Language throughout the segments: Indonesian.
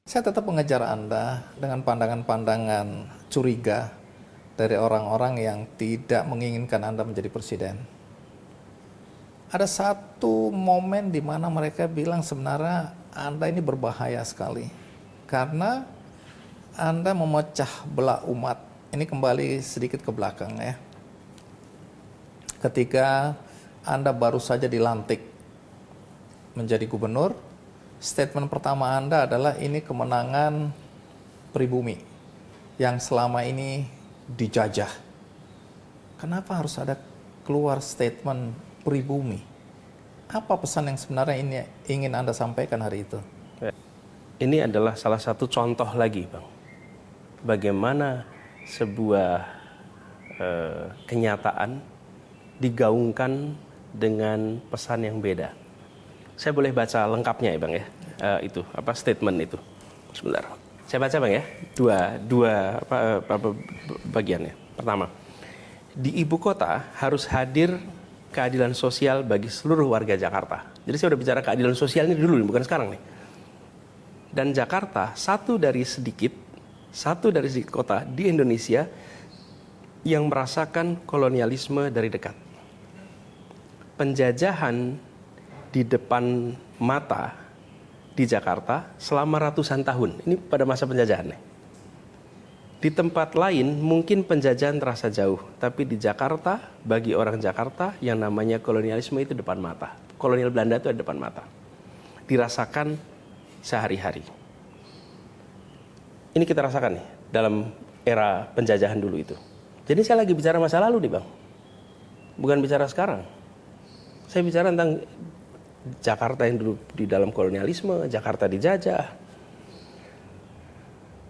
Saya tetap mengejar Anda dengan pandangan-pandangan curiga dari orang-orang yang tidak menginginkan Anda menjadi presiden. Ada satu momen di mana mereka bilang sebenarnya Anda ini berbahaya sekali. Karena Anda memecah belah umat. Ini kembali sedikit ke belakang ya. Ketika Anda baru saja dilantik menjadi gubernur, statement pertama Anda adalah ini kemenangan pribumi yang selama ini dijajah. Kenapa harus ada keluar statement pribumi? Apa pesan yang sebenarnya ini ingin Anda sampaikan hari itu? Ini adalah salah satu contoh lagi, Bang. Bagaimana sebuah kenyataan digaungkan dengan pesan yang beda. Saya boleh baca lengkapnya ya, Bang ya. Itu statement itu. Sebentar. Saya baca, Bang ya. Dua bagiannya. Pertama, di ibu kota harus hadir keadilan sosial bagi seluruh warga Jakarta. Jadi saya udah bicara keadilan sosial ini dulu, bukan sekarang nih. Dan Jakarta satu dari sedikit kota di Indonesia yang merasakan kolonialisme dari dekat. Penjajahan di depan mata di Jakarta selama ratusan tahun. Ini pada masa penjajahan nih. Di tempat lain mungkin penjajahan terasa jauh, tapi di Jakarta bagi orang Jakarta yang namanya kolonialisme itu depan mata. Kolonial Belanda itu ada depan mata. Dirasakan sehari-hari. Ini kita rasakan nih dalam era penjajahan dulu itu. Jadi saya lagi bicara masa lalu nih, Bang. Bukan bicara sekarang. Saya bicara tentang Jakarta yang dulu di dalam kolonialisme, Jakarta dijajah.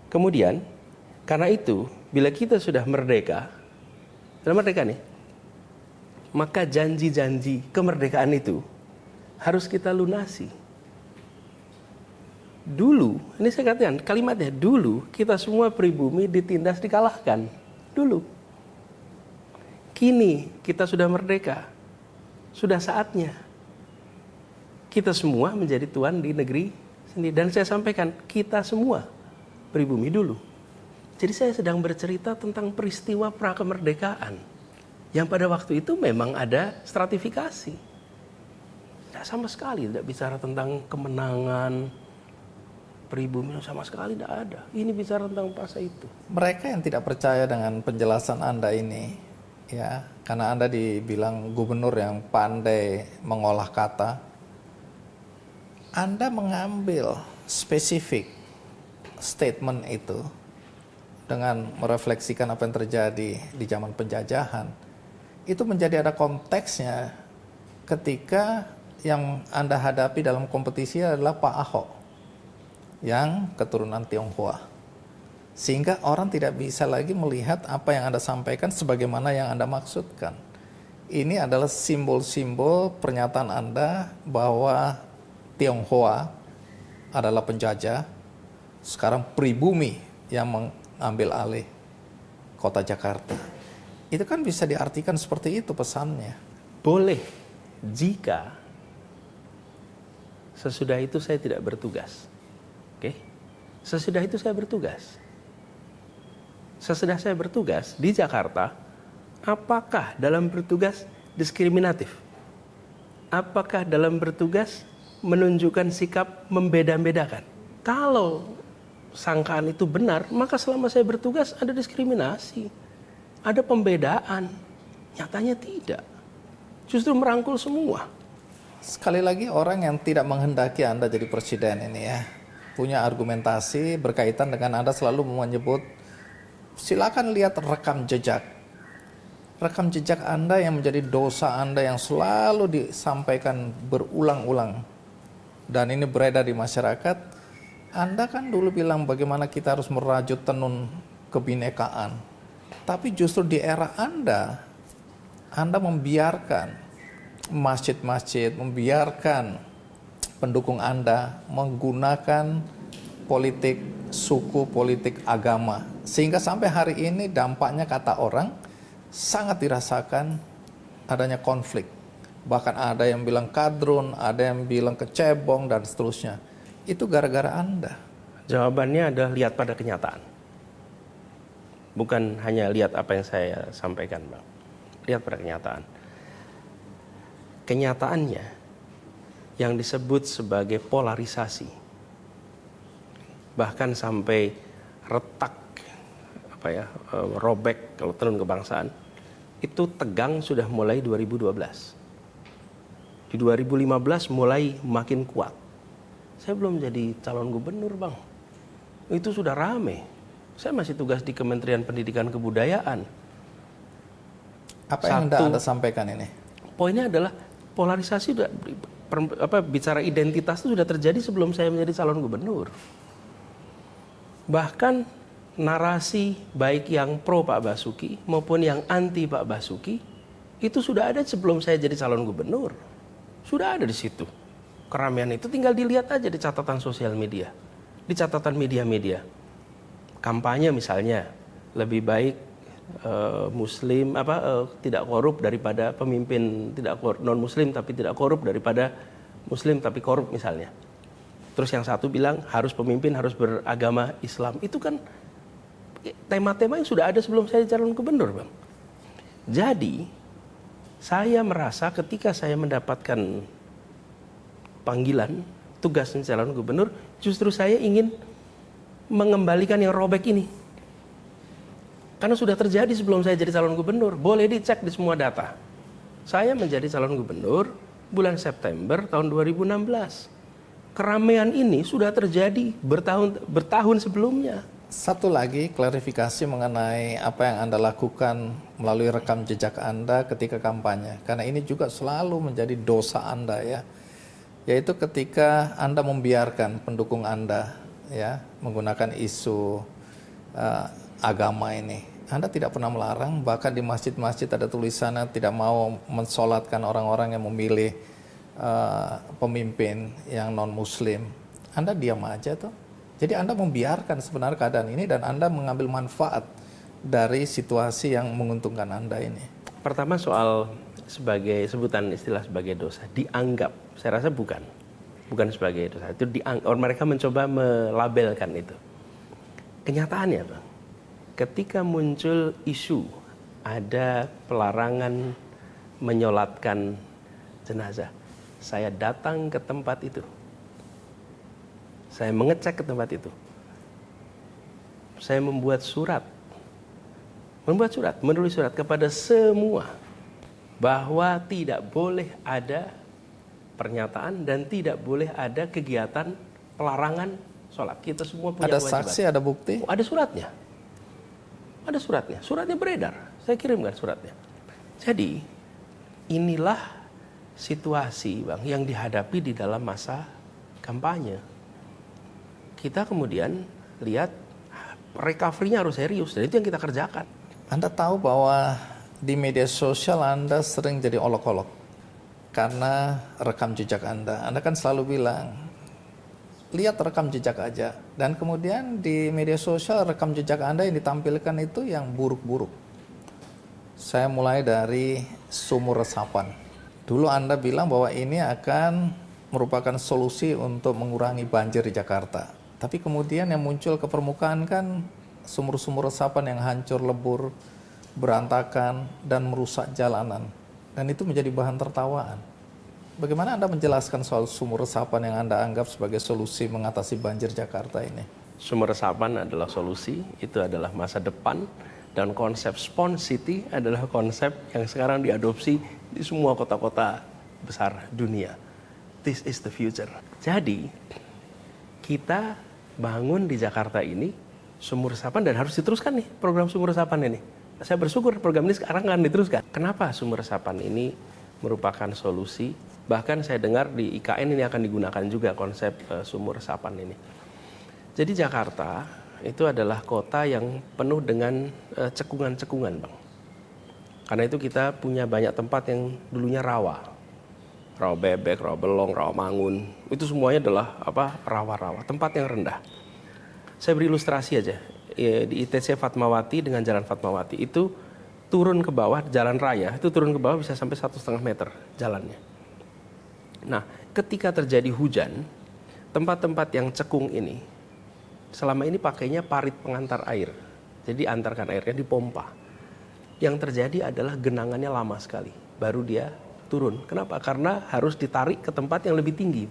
Kemudian, karena itu, bila kita sudah merdeka nih, maka janji-janji kemerdekaan itu harus kita lunasi. Dulu, ini saya katakan kalimatnya, dulu kita semua pribumi ditindas, dikalahkan. Dulu. Kini kita sudah merdeka. Sudah saatnya kita semua menjadi tuan di negeri sendiri. Dan saya sampaikan, kita semua pribumi dulu. Jadi saya sedang bercerita tentang peristiwa prakemerdekaan. Yang pada waktu itu memang ada stratifikasi. Tidak sama sekali tidak bicara tentang kemenangan pribumi, sama sekali tidak ada. Ini bicara tentang masa itu. Mereka yang tidak percaya dengan penjelasan Anda ini, ya, karena Anda dibilang gubernur yang pandai mengolah kata, Anda mengambil spesifik statement itu dengan merefleksikan apa yang terjadi di zaman penjajahan, itu menjadi ada konteksnya ketika yang Anda hadapi dalam kompetisi adalah Pak Ahok yang keturunan Tionghoa. Sehingga orang tidak bisa lagi melihat apa yang Anda sampaikan sebagaimana yang Anda maksudkan. Ini adalah simbol-simbol pernyataan Anda bahwa Tionghoa adalah penjajah, sekarang pribumi yang mengambil alih kota Jakarta. Itu kan bisa diartikan seperti itu pesannya. Boleh, jika sesudah itu saya tidak bertugas. Oke? Sesudah itu saya bertugas. Sesudah saya bertugas di Jakarta, apakah dalam bertugas diskriminatif? Apakah dalam bertugas menunjukkan sikap membeda-bedakan? Kalau sangkaan itu benar, maka selama saya bertugas ada diskriminasi, ada pembedaan. Nyatanya tidak. Justru merangkul semua. Sekali lagi, orang yang tidak menghendaki Anda jadi presiden ini ya, punya argumentasi berkaitan dengan Anda selalu menyebut, silakan lihat rekam jejak. Rekam jejak Anda yang menjadi dosa Anda yang selalu disampaikan berulang-ulang. Dan ini beredar di masyarakat. Anda kan dulu bilang bagaimana kita harus merajut tenun kebinekaan. Tapi justru di era Anda membiarkan masjid-masjid, membiarkan pendukung Anda menggunakan politik suku, politik agama. Sehingga sampai hari ini dampaknya kata orang sangat dirasakan adanya konflik. Bahkan ada yang bilang kadrun, ada yang bilang kecebong, dan seterusnya. Itu gara-gara Anda. Jawabannya adalah lihat pada kenyataan. Bukan hanya lihat apa yang saya sampaikan, Bang. Lihat pada kenyataan. Kenyataannya yang disebut sebagai polarisasi, bahkan sampai retak, robek kalau tenun kebangsaan, itu tegang sudah mulai 2012. Di 2015 mulai makin kuat. Saya belum jadi calon gubernur, Bang. Itu sudah rame. Saya masih tugas di Kementerian Pendidikan Kebudayaan. Apa yang Anda sampaikan ini? Poinnya adalah polarisasi sudah bicara identitas itu sudah terjadi sebelum saya menjadi calon gubernur. Bahkan narasi baik yang pro Pak Basuki maupun yang anti Pak Basuki itu sudah ada sebelum saya jadi calon gubernur. Sudah ada di situ. Keramaian itu tinggal dilihat aja di catatan sosial media, di catatan media-media. Kampanye misalnya, lebih baik Muslim tidak korup daripada pemimpin tidak non Muslim tapi tidak korup daripada Muslim tapi korup misalnya. Terus yang satu bilang harus pemimpin harus beragama Islam. Itu kan tema-tema yang sudah ada sebelum saya calon gubernur, Bang. Jadi saya merasa ketika saya mendapatkan panggilan tugas calon gubernur, justru saya ingin mengembalikan yang robek ini. Karena sudah terjadi sebelum saya jadi calon gubernur. Boleh dicek di semua data. Saya menjadi calon gubernur bulan September tahun 2016. Keramaian ini sudah terjadi bertahun sebelumnya. Satu lagi klarifikasi mengenai apa yang Anda lakukan melalui rekam jejak Anda ketika kampanye. Karena ini juga selalu menjadi dosa Anda ya. Yaitu ketika Anda membiarkan pendukung Anda ya menggunakan isu agama ini. Anda tidak pernah melarang, bahkan di masjid-masjid ada tulisannya tidak mau mensolatkan orang-orang yang memilih pemimpin yang non-muslim. Anda diam aja tuh. Jadi Anda membiarkan sebenarnya keadaan ini dan Anda mengambil manfaat dari situasi yang menguntungkan Anda ini. Pertama soal sebagai sebutan istilah sebagai dosa, dianggap, saya rasa bukan sebagai dosa. Itu mereka mencoba melabelkan itu. Kenyataannya, Bang, ketika muncul isu ada pelarangan menyolatkan jenazah, saya datang ke tempat itu. Saya mengecek ke tempat itu. Saya menulis surat kepada semua bahwa tidak boleh ada pernyataan dan tidak boleh ada kegiatan pelarangan sholat. Kita semua punya ada kewajiban. Saksi, ada bukti? Ada suratnya. Ada suratnya. Suratnya beredar. Saya kirimkan suratnya. Jadi inilah situasi, Bang, yang dihadapi di dalam masa kampanye. Kita kemudian lihat recovery-nya harus serius dan itu yang kita kerjakan. Anda tahu bahwa di media sosial Anda sering jadi olok-olok karena rekam jejak Anda. Anda kan selalu bilang, lihat rekam jejak aja. Dan kemudian di media sosial rekam jejak Anda yang ditampilkan itu yang buruk-buruk. Saya mulai dari sumur resapan. Dulu Anda bilang bahwa ini akan merupakan solusi untuk mengurangi banjir di Jakarta. Tapi kemudian yang muncul ke permukaan kan sumur-sumur resapan yang hancur lebur, berantakan, dan merusak jalanan. Dan itu menjadi bahan tertawaan. Bagaimana Anda menjelaskan soal sumur resapan yang Anda anggap sebagai solusi mengatasi banjir Jakarta ini? Sumur resapan adalah solusi, itu adalah masa depan, dan konsep Sponge City adalah konsep yang sekarang diadopsi di semua kota-kota besar dunia. This is the future. Jadi, kita bangun di Jakarta ini sumur resapan dan harus diteruskan nih program sumur resapan ini. Saya bersyukur program ini sekarang akan diteruskan. Kenapa sumur resapan ini merupakan solusi? Bahkan saya dengar di IKN ini akan digunakan juga konsep sumur resapan ini. Jadi Jakarta itu adalah kota yang penuh dengan cekungan-cekungan, Bang. Karena itu kita punya banyak tempat yang dulunya rawa. Rawa Bebek, Rawa Belong, Rawa Mangun. Itu semuanya adalah rawa-rawa, tempat yang rendah. Saya beri ilustrasi aja. Di ITC Fatmawati dengan Jalan Fatmawati itu turun ke bawah jalan raya, itu turun ke bawah bisa sampai 1,5 meter jalannya. Nah, ketika terjadi hujan, tempat-tempat yang cekung ini selama ini pakainya parit pengantar air. Jadi antarkan airnya dipompa. Yang terjadi adalah genangannya lama sekali, baru dia turun. Kenapa? Karena harus ditarik ke tempat yang lebih tinggi.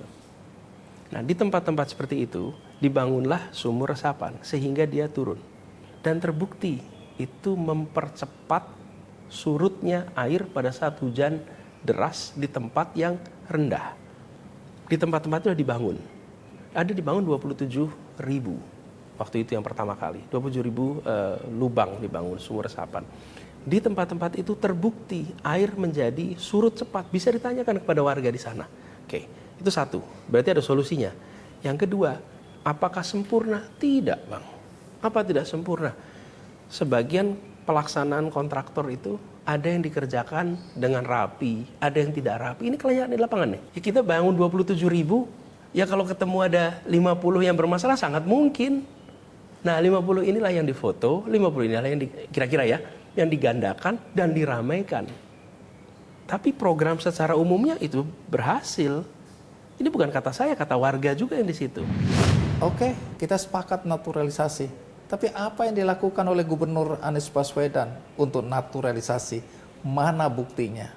Nah, di tempat-tempat seperti itu dibangunlah sumur resapan sehingga dia turun. Dan terbukti itu mempercepat surutnya air pada saat hujan deras di tempat yang rendah. Di tempat-tempat itu dibangun. Ada dibangun 27.000 waktu itu yang pertama kali. 27.000 lubang dibangun sumur resapan. Di tempat-tempat itu terbukti air menjadi surut cepat. Bisa ditanyakan kepada warga di sana. Oke, itu satu. Berarti ada solusinya. Yang kedua, apakah sempurna? Tidak, Bang. Apa tidak sempurna? Sebagian pelaksanaan kontraktor itu ada yang dikerjakan dengan rapi, ada yang tidak rapi. Ini kelihatan di lapangan nih. Ya, kita bangun 27.000, ya kalau ketemu ada 50 yang bermasalah sangat mungkin. Nah, 50 inilah yang difoto, 50 inilah yang kira-kira ya, yang digandakan dan diramaikan. Tapi program secara umumnya itu berhasil. Ini bukan kata saya, kata warga juga yang di situ. Oke, kita sepakat naturalisasi. Tapi apa yang dilakukan oleh Gubernur Anies Baswedan untuk naturalisasi? Mana buktinya?